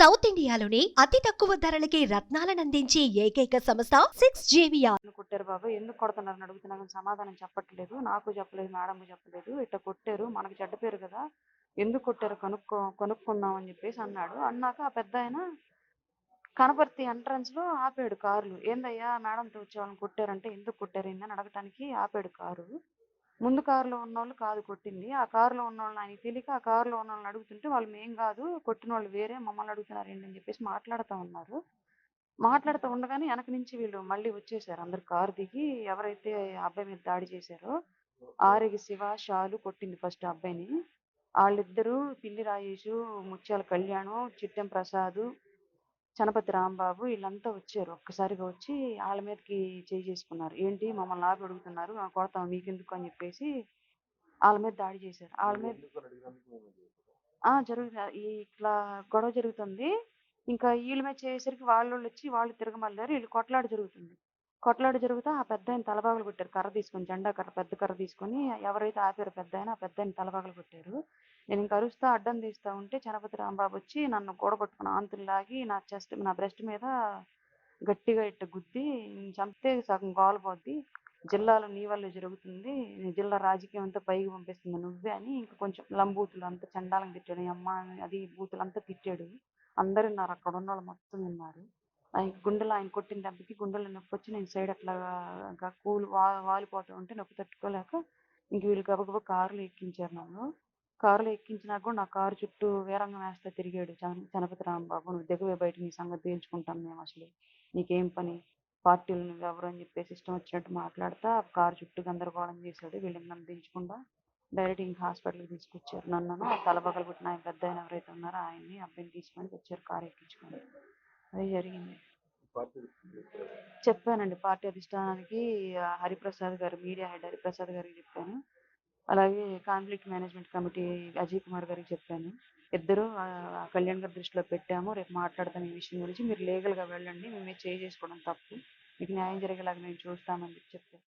South ఇండియాలోని అతి తక్కువ ధరలకి రత్నాలనందించే ఏకైక సంస్థ 6 JVR. కొట్టారు బాబు, ఎందుకు కొడుతున్నారని అడుగుతున్నా కానీ సమాధానం చెప్పట్లేదు. నాకు చెప్పలేదు, మేడంకి చెప్పలేదు. ఇట్లా కొట్టారు, మనకి చెడ్డ పేరు కదా, ఎందుకు కొట్టారు కనుక్కుందాం అని చెప్పేసి అన్నాడు. అన్నాక ఆ పెద్ద ఆయన కనపర్తి ఎంట్రన్స్ లో ఆపాడు కార్లు. ఏందయ్యా మేడంతో వచ్చే వాళ్ళని కొట్టారంటే, ఎందుకు కొట్టారు ఏందని అడగటానికి ఆపాడు కారు. ముందు కారులో ఉన్నోళ్ళు కాదు కొట్టింది, ఆ కారులో ఉన్న వాళ్ళని ఆయనకి తెలియక ఆ కారులో ఉన్న వాళ్ళని అడుగుతుంటే వాళ్ళు మేం కాదు, కొట్టిన వాళ్ళు వేరే, మమ్మల్ని అడుగుతున్నారు ఏంటి అని చెప్పేసి మాట్లాడుతూ ఉన్నారు. మాట్లాడుతూ ఉండగానే వెనక నుంచి వీళ్ళు మళ్ళీ వచ్చేసారు. అందరు కారు దిగి ఎవరైతే అబ్బాయి మీద దాడి చేశారో ఆరిగి శివ, షాలు కొట్టింది ఫస్ట్ అబ్బాయిని. వాళ్ళిద్దరూ పిల్లి రాజేషు, ముత్యాల కళ్యాణం, చిట్టెం ప్రసాద్, చనపతి రాంబాబు వీళ్ళంతా వచ్చారు. ఒక్కసారిగా వచ్చి వాళ్ళ మీదకి చేసుకున్నారు. ఏంటి మమ్మల్ని ఆపి అడుగుతున్నారు, కొడతాం మీకెందుకు అని చెప్పేసి వాళ్ళ మీద దాడి చేశారు. వాళ్ళ మీద జరుగుతుంది, ఇట్లా గొడవ జరుగుతుంది. ఇంకా వీళ్ళ మీద చేసేసరికి వాళ్ళు వచ్చి వాళ్ళు తిరగమల్లారు. వీళ్ళు కొట్లాట జరుగుతుంది. కొట్లాట జరుగుతా ఆ పెద్ద ఆయన తలబాగలు కొట్టారు. కర్ర తీసుకొని, జెండా కర్ర, పెద్ద కర్ర తీసుకొని ఎవరైతే ఆపారో పెద్ద ఆయన, ఆ పెద్ద ఆయన తలబాగలు కొట్టారు. నేను ఇంకా అరుస్తా అడ్డం తీస్తా ఉంటే చనపతి రాంబాబు వచ్చి నన్ను కూడగొట్టుకుని ఆంతులు లాగి నా బ్రెస్ట్ మీద గట్టిగా ఇట్ట గుద్ది, చంపితే సగం గోలపోద్ది, జిల్లాలో నీ వల్లే జరుగుతుంది, జిల్లా రాజకీయం అంతా పైకి పంపిస్తుంది నువ్వే అని ఇంకా కొంచెం లంబూతులు అంతా చండాలం తిట్టాడు. అమ్మ అది బూతులు అంతా తిట్టాడు. అందరు విన్నారు, అక్కడ ఉన్న వాళ్ళు మొత్తం విన్నారు. ఆయన గుండెలో, ఆయన కొట్టిన దెబ్బకి గుండెలో నొప్పి వచ్చి నేను సైడ్ అట్లా వాలిపోతూ ఉంటే నొప్పి తట్టుకోలేక ఇంక వీళ్ళు గబగబా కారులో ఎక్కించారు నన్ను. కారులో ఎక్కించినాక కూడా నా కారు చుట్టూ వీరంగం వేస్తా తిరిగాడు చనపతి రాంబాబు. నువ్వు దిగవే బయట, నీ సంగతి తేల్చుకుంటాం మేము, అసలు నీకేం పని, పార్టీలు నువ్వెవరు అని చెప్పేసి ఇష్టం వచ్చినట్టు మాట్లాడుతా కారు చుట్టూ గందరగోళం చేశాడు. వీళ్ళని నన్ను దించకుండా డైరెక్ట్ ఇంక హాస్పిటల్కి తీసుకొచ్చారు. నన్ను తలపగలు పుట్టిన ఆయన పెద్ద ఆయన ఎవరైతే ఉన్నారో ఆయన్ని అబ్బాయిని తీసుకొని వచ్చారు కారు ఎక్కించుకొని. అది జరిగింది. చెప్పానండి పార్టీ అధిష్టానానికి, హరిప్రసాద్ గారు, మీడియా హెడ్ హరిప్రసాద్ గారికి చెప్పాను. అలాగే conflict management committee Ajay Kumar గారికి చెప్పాను. ఇద్దరు కళ్యాణ్ గారి దృష్టిలో పెట్టాము, రేపు మాట్లాడతాను ఈ విషయం గురించి, మీరు లీగల్గా వెళ్ళండి, మేమే చేసుకోవడం తప్పు, మీకు న్యాయం జరిగేలాగా మేము చూస్తామని చెప్పాను.